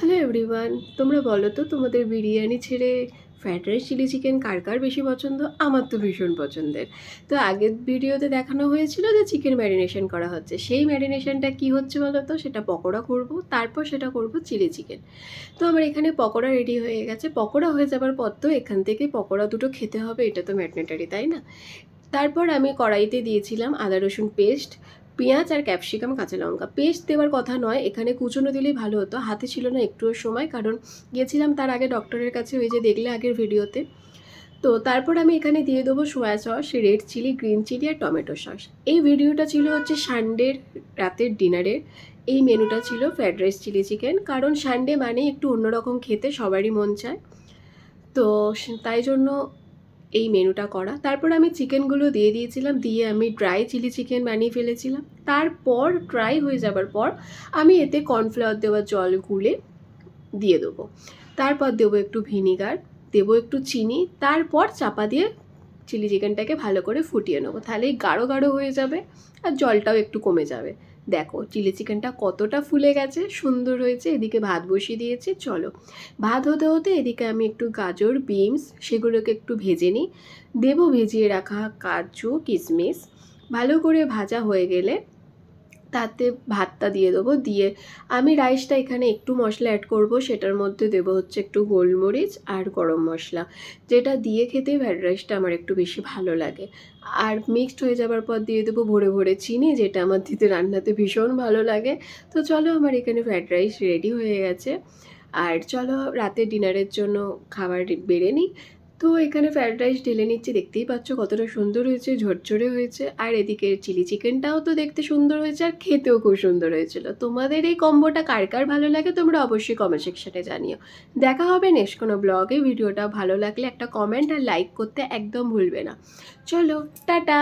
Hello everyone, তোমরা বলো তো তোমাদের বিরিয়ানি ছেড়ে ফ্রাইড রাইস চিলি চিকেন কার কার বেশি পছন্দ? আমার তো ভীষণ পছন্দের। তো আগের ভিডিওতে দেখানো হয়েছিল যে চিকেন ম্যারিনেশন করা হচ্ছে, সেই ম্যারিনেশনটা কি হচ্ছে বলো তো? সেটা পকোড়া করব, তারপর সেটা করব চিলি চিকেন। তো আমার এখানে পকোড়া রেডি হয়ে গেছে। পকোড়া হয়ে যাবার পর তো এখান থেকে পকোড়া দুটো খেতে হবে, এটা তো ম্যান্ডেটরি, তাই না? তারপর আমি কড়াইতে দিয়েছিলাম আদা রসুন পেস্ট, পেঁয়াজ আর ক্যাপসিকাম, কাঁচা লঙ্কা। পেস্ট দেওয়ার কথা নয়, এখানে কুচনো দিলেই ভালো হতো, হাতে ছিল না একটুও সময়, কারণ গিয়েছিলাম তার আগে ডক্টরের কাছে, ওই যে দেখলে আগের ভিডিওতে। তো তারপর আমি এখানে দিয়ে দেবো soya sauce, red chilli, green chilli আর টমেটো সস। এই ভিডিওটা ছিল হচ্ছে সানডের রাতের ডিনারের। এই মেনুটা ছিল ফ্রাইড রাইস চিলি চিকেন, কারণ সানডে মানে একটু অন্যরকম খেতে সবারই মন চায়। তো তাই জন্য এই মেনুটা করা। তারপর আমি চিকেনগুলো দিয়ে দিয়েছিলাম, দিয়ে আমি ড্রাই চিলি চিকেন বানিয়ে ফেলেছিলাম। তারপর ড্রাই হয়ে যাবার পর আমি এতে কর্নফ্লাওয়ার দেওয়া জল গুলে দিয়ে দেবো। তারপর দেবো একটু ভিনিগার, দেবো একটু চিনি, তারপর চাপা দিয়ে চিলি চিকেনটাকে ভালো করে ফুটিয়ে নেবো। তাহলেই গাঢ় গাঢ় হয়ে যাবে আর জলটাও একটু কমে যাবে। দেখো চিলি চিকেনটা কতটা ফুলে গেছে, সুন্দর হয়েছে। এদিকে ভাত বসিয়ে দিয়েছি, চলো ভাত হতে হতে এদিকে আমি একটু গাজর, বিনস সেগুলোকে একটু ভেজে নিই। দেবো ভেজিয়ে রাখা কাজু, কিশমিশ। ভালো করে ভাজা হয়ে গেলে তাতে ভাতটা দিয়ে দেবো। দিয়ে আমি রাইসটা এখানে একটু মশলা অ্যাড করব, সেটার মধ্যে দেবো হচ্ছে একটু গোলমরিচ আর গরম মশলা, যেটা দিয়ে খেতে ফ্রাইড রাইসটা আমার একটু বেশি ভালো লাগে। আর মিক্সড হয়ে যাবার পর দিয়ে দেবো ভরে ভরে চিনি, যেটা আমার দিতে রান্নাতে ভীষণ ভালো লাগে। তো চলো আমার এখানে ফ্রাইড রাইস রেডি হয়ে গেছে। আর চলো রাতে ডিনারের জন্য খাবার বেড়ে নিই। তো এখানে ফ্রাইড রাইস ঢেলে নিচ্ছি, দেখতেই পাচ্ছ কতটা সুন্দর হয়েছে, ঝরঝরে হয়েছে। আর এদিকে চিলি চিকেনটাও তো দেখতে সুন্দর হয়েছে আর খেতেও খুব সুন্দর হয়েছিল। তোমাদের এই কম্বোটা কার কার ভালো লাগে তোমরা অবশ্যই কমেন্ট সেকশনে জানিও। দেখা হবে নেক্সট কোনো ব্লগে। ভিডিওটা ভালো লাগলে একটা কমেন্ট আর লাইক করতে একদম ভুলবে না। চলো টাটা।